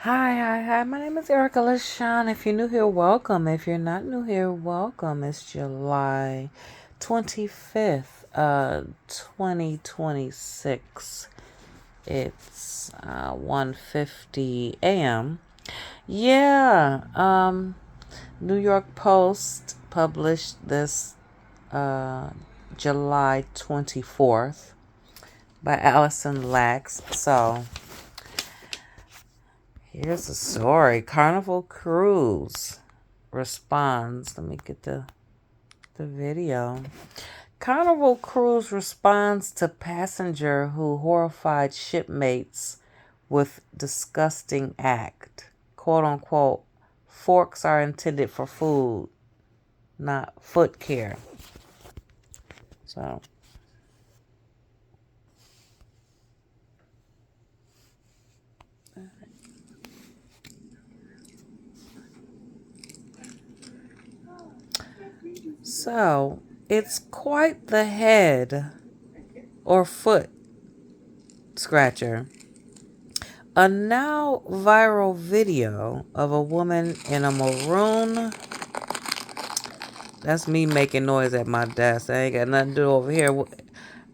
Hi. My name is Erica LaShawn. If you're new here, welcome. If you're not new here, welcome. It's July 25th, 2026. It's 1:50 a.m. Yeah, New York Post published this uh, July 24th by Allison Lax. So, here's the story. Carnival Cruise responds. Let me get the video. Carnival Cruise responds to passenger who horrified shipmates with disgusting act. Quote unquote, forks are intended for food, not foot care. So, so it's quite the head or foot scratcher. A now viral video of a woman in a maroon. That's me making noise at my desk. I ain't got nothing to do over here.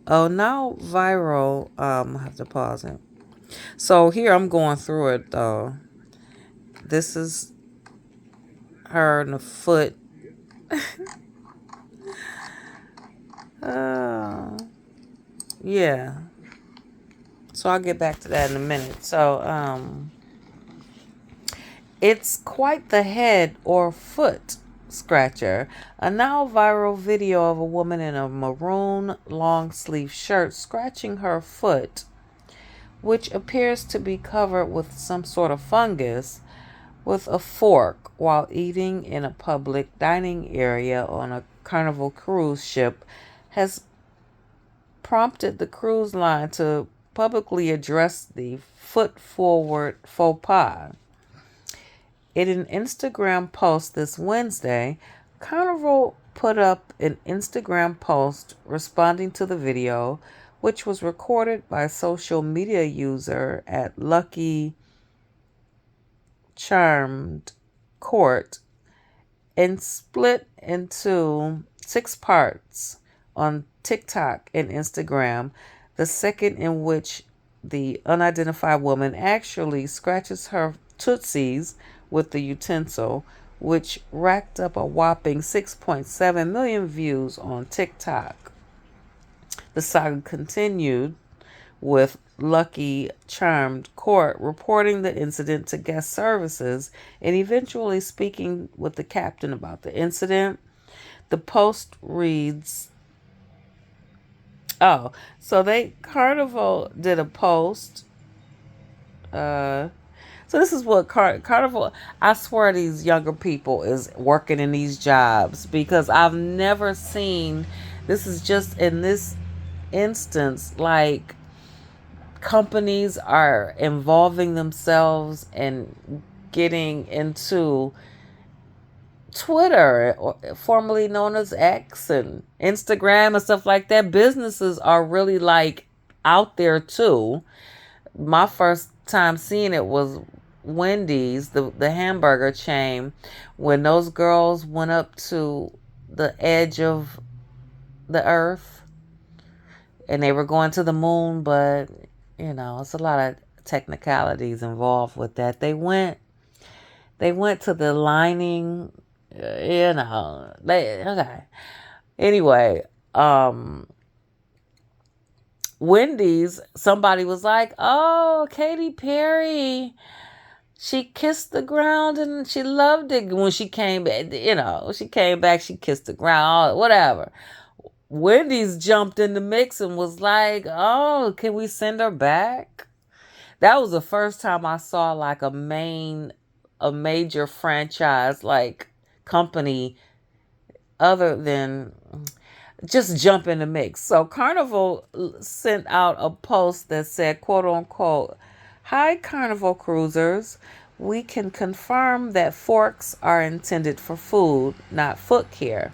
Oh, now viral. I have to pause it. So here I'm going through it though. This is her in the foot. Uh, yeah. So I'll get back to that in a minute. So it's quite the head or foot scratcher. A now viral video of a woman in a maroon long sleeve shirt scratching her foot, which appears to be covered with some sort of fungus, with a fork while eating in a public dining area on a Carnival cruise ship, has prompted the cruise line to publicly address the foot forward faux pas. In an Instagram post this Wednesday, Carnival put up an Instagram post responding to the video, which was recorded by social media user at Lucky Charmed Court and split into 6 parts on TikTok and Instagram, the second in which the unidentified woman actually scratches her tootsies with the utensil, which racked up a whopping 6.7 million views on TikTok. The saga continued with Lucky Charmed Court reporting the incident to guest services and eventually speaking with the captain about the incident. The post reads, oh, so Carnival did a post. So this is what Carnival, I swear these younger people is working in these jobs because I've never seen, this is just in this instance, like companies are involving themselves and getting into Twitter, formerly known as X, and Instagram and stuff like that. Businesses are really like out there too. My first time seeing it was Wendy's, the hamburger chain, when those girls went up to the edge of the earth and they were going to the moon, but it's a lot of technicalities involved with that. They went to the lining, okay. Anyway, Wendy's, somebody was like, "Oh, Katy Perry, she kissed the ground and she loved it when she came back. She came back, she kissed the ground, whatever." Wendy's jumped in the mix and was like, "Oh, can we send her back?" That was the first time I saw like a major franchise like company other than just jump in the mix. So Carnival sent out a post that said, quote unquote, "Hi, Carnival cruisers. We can confirm that forks are intended for food, not foot care.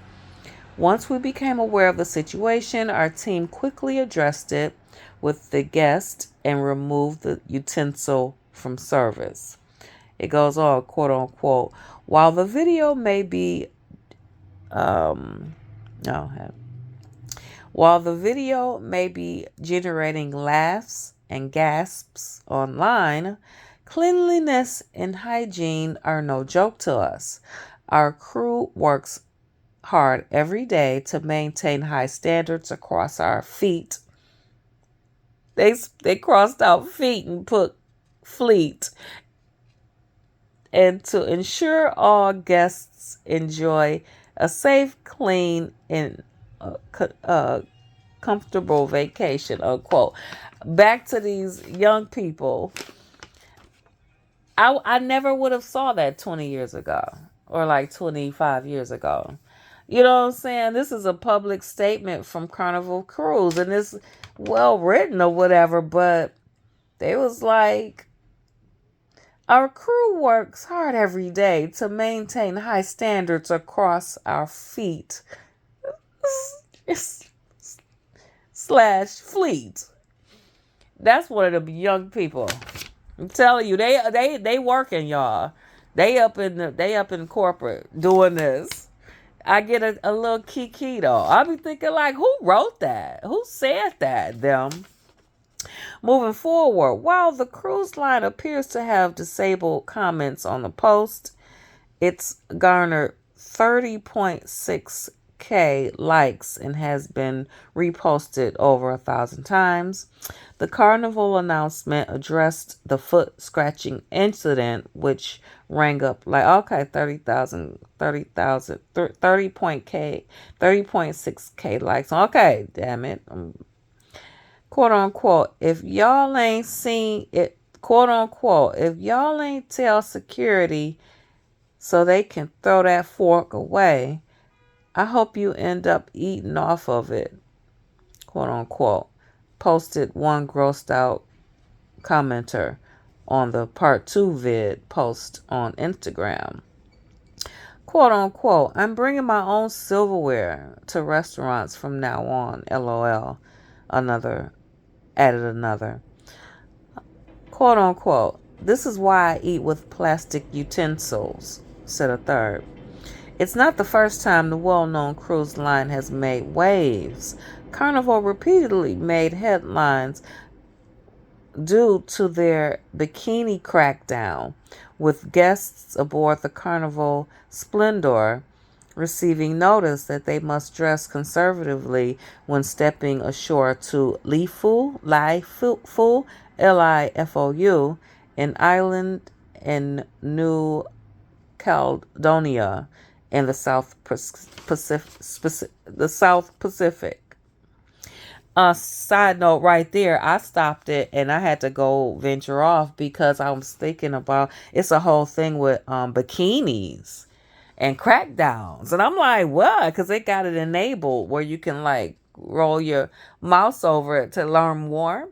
Once we became aware of the situation, our team quickly addressed it with the guest and removed the utensil from service." It goes on, quote unquote, while the video may be no, while the video may be generating laughs and gasps online, cleanliness and hygiene are no joke to us. Our crew works hard every day to maintain high standards across our feet. They crossed out feet and put fleet, and to ensure all guests enjoy a safe, clean, and comfortable vacation, unquote. Back to these young people. I never would have saw that 20 years ago or like 25 years ago. You know what I'm saying? This is a public statement from Carnival Cruise, and it's well written or whatever, but they was like, our crew works hard every day to maintain high standards across our feet slash fleet. That's one of the young people. I'm telling you, they working, y'all. They up in corporate doing this. I get a little kiki though. I be thinking like, who wrote that? Who said that? Them. Moving forward, while the cruise line appears to have disabled comments on the post, it's garnered 30.6K likes and has been reposted over 1,000 times. The Carnival announcement addressed the foot scratching incident, which rang up like, okay, 30.6K likes. Okay, damn it. Quote unquote, if y'all ain't seen it, quote unquote, if y'all ain't tell security so they can throw that fork away, I hope you end up eating off of it, quote unquote, posted one grossed out commenter on the part 2 vid post on Instagram. Quote unquote, I'm bringing my own silverware to restaurants from now on, LOL. Added another. Quote unquote, this is why I eat with plastic utensils, said a third. It's not the first time the well-known cruise line has made waves. Carnival repeatedly made headlines due to their bikini crackdown, with guests aboard the Carnival Splendor receiving notice that they must dress conservatively when stepping ashore to Lifou, Lifou, an island in New Caledonia in the South Pacific. Side note right there, I stopped it and I had to go venture off because I was thinking about, it's a whole thing with bikinis and crackdowns. And I'm like, what? Because they got it enabled where you can like roll your mouse over it to learn more.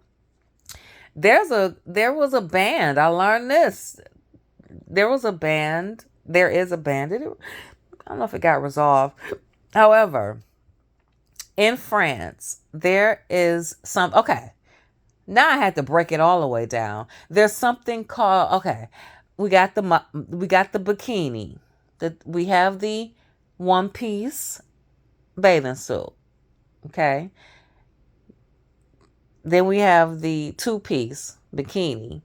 There was a band. I learned this. There is a band. I don't know if it got resolved. However, in France, there is okay, now I had to break it all the way down. There's something called, okay, we got the bikini. We have the one piece bathing suit. Okay. Then we have the 2-piece bikini.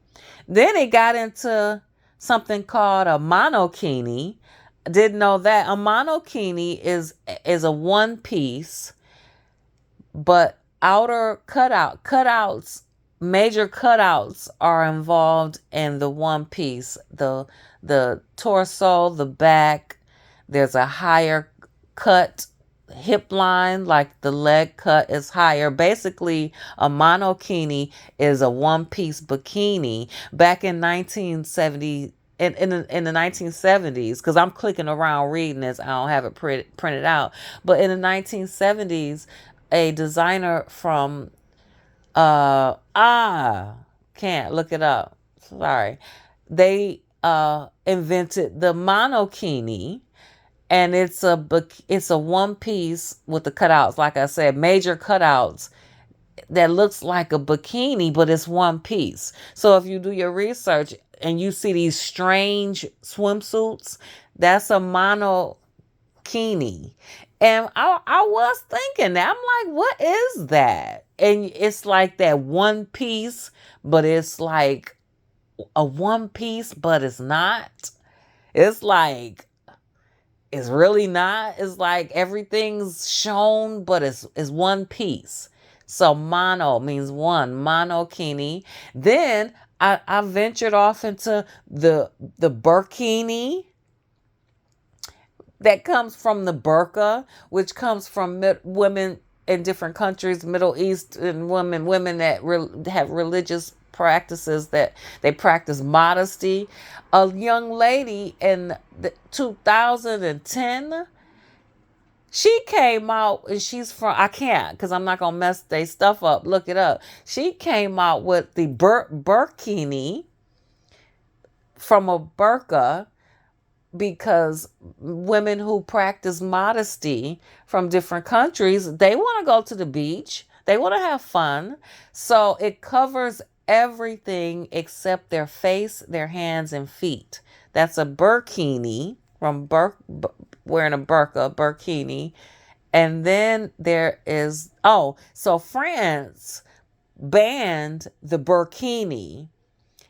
Then it got into something called a monokini. Didn't know that. A monokini is a one piece, but outer cutouts, major cutouts are involved in the one piece. The torso, the back, there's a higher cut hip line, like the leg cut is higher. Basically, a monokini is a one-piece bikini. Back in 1970, in the 1970s, because I'm clicking around reading this, I don't have it printed out. But in the 1970s, a designer from can't look it up. Sorry, they invented the monokini. And it's a one piece with the cutouts, like I said, major cutouts that looks like a bikini, but it's one piece. So if you do your research and you see these strange swimsuits, that's a monokini. And I was thinking that. I'm like, what is that? And it's like that one piece, but it's like a one piece, but it's not. It's like it's really not. It's like everything's shown, but it's one piece. So mono means one, monokini. Then I ventured off into the burkini that comes from the burqa, which comes from women in different countries, Middle Eastern women that have religious practices that they practice modesty. A young lady in 2010, she came out, and she's from, I can't because I'm not going to mess their stuff up. Look it up. She came out with the burkini from a burqa because women who practice modesty from different countries, they want to go to the beach. They want to have fun. So it covers everything except their face, their hands, and feet. That's a burkini from wearing a burkini. And then there is, so France banned the burkini.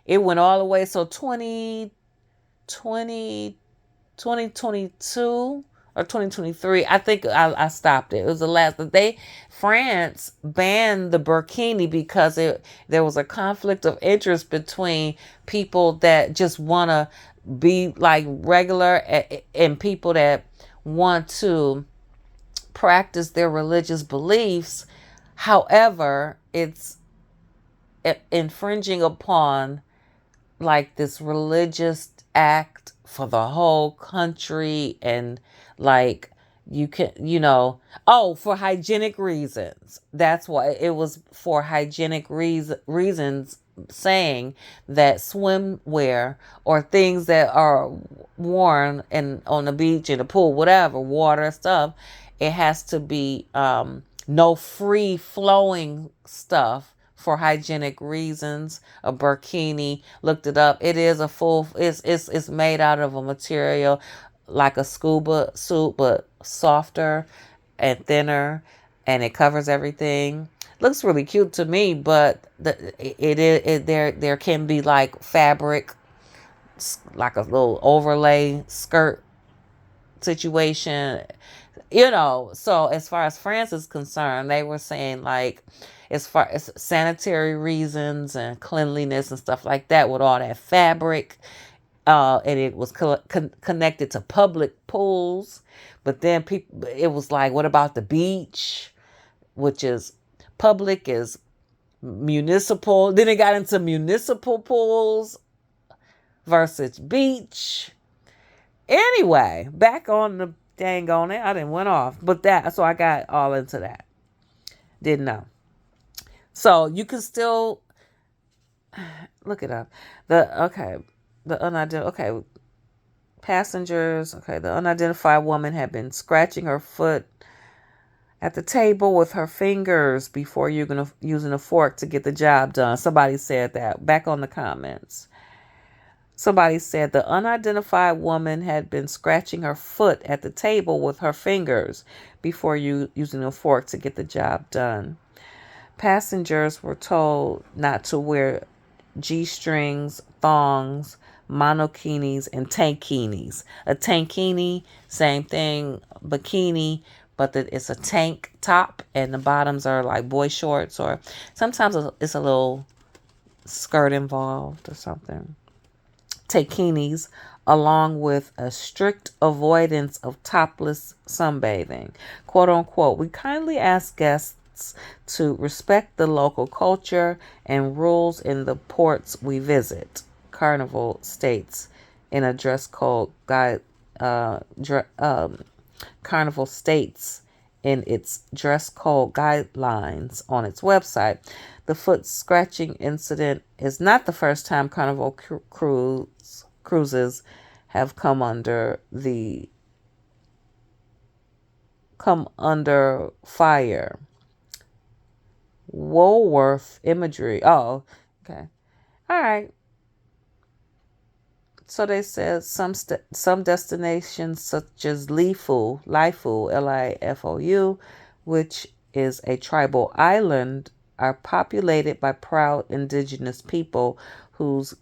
It went all the way. So 2022 or 2023, I think I stopped it. It was the last that France banned the burkini because there was a conflict of interest between people that just want to be like regular and people that want to practice their religious beliefs. However, it's infringing upon like this religious act for the whole country, and like you can, for hygienic reasons. That's why it was, for hygienic reasons, saying that swimwear or things that are worn on the beach, in the pool, whatever, water stuff, it has to be no free flowing stuff for hygienic reasons. A burkini, looked it up. It is a full. It's made out of a material like a scuba suit, but softer and thinner, and it covers everything. Looks really cute to me, but there can be like fabric, like a little overlay skirt situation. So as far as France is concerned, they were saying like, as far as sanitary reasons and cleanliness and stuff like that, with all that fabric, and it was connected to public pools. But then it was like, what about the beach, which is public, is municipal. Then it got into municipal pools versus beach. Anyway, back on the dang on it. I didn't went off. But so I got all into that. Didn't know. So you can still look it up. The unidentified passengers. Okay, the unidentified woman had been scratching her foot at the table with her fingers before using a fork to get the job done. Somebody said that back on the comments. Somebody said the unidentified woman had been scratching her foot at the table with her fingers before using a fork to get the job done. Passengers were told not to wear G-strings, thongs, monokinis, and tankinis. A tankini, same thing, bikini, but it's a tank top, and the bottoms are like boy shorts, or sometimes it's a little skirt involved or something. Takinis, along with a strict avoidance of topless sunbathing. Quote unquote, we kindly ask guests to respect the local culture and rules in the ports we visit, Carnival states in a dress code guide. Carnival states in its dress code guidelines on its website. The foot scratching incident is not the first time Carnival cruises have come under fire Woolworth imagery. Oh, okay. All right. So they said some destinations such as Lifou, Lifou, which is a tribal island, are populated by proud indigenous people whose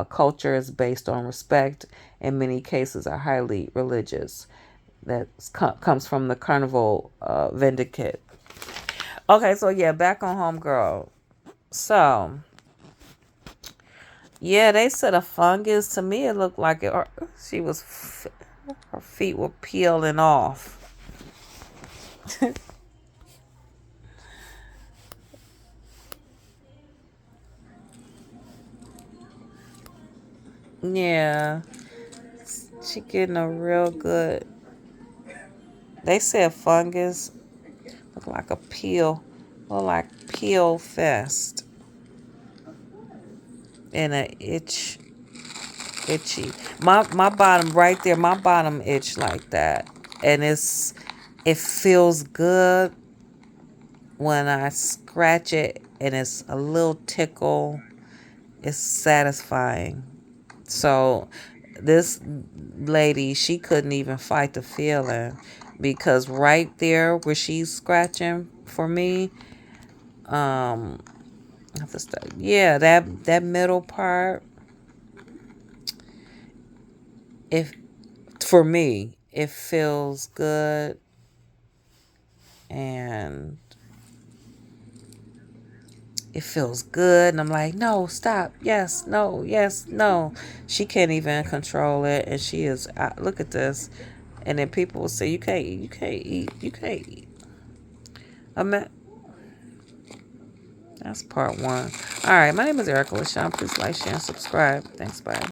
culture is based on respect. In many cases, are highly religious. That comes from the Carnival Vindicate. Okay, so yeah, back on Homegirl. So yeah, they said a fungus. To me, it looked like it. Or she was, her feet were peeling off. Yeah, she getting a real good. They said fungus look like a peel, look like peel fest, and a itchy. My bottom right there, my bottom itch like that, and it feels good when I scratch it, and it's a little tickle. It's satisfying. So this lady, she couldn't even fight the feeling because right there where she's scratching for me, um, I have to start, yeah, that middle part, if for me, it feels good and it feels good, and I'm like, no, stop, yes, no, yes, no. She can't even control it, and she is, look at this. And then people will say, you can't eat, you can't eat, you can't eat. That's part one. All right, my name is Erica LaShawn. Please like, share, and subscribe. Thanks, bye.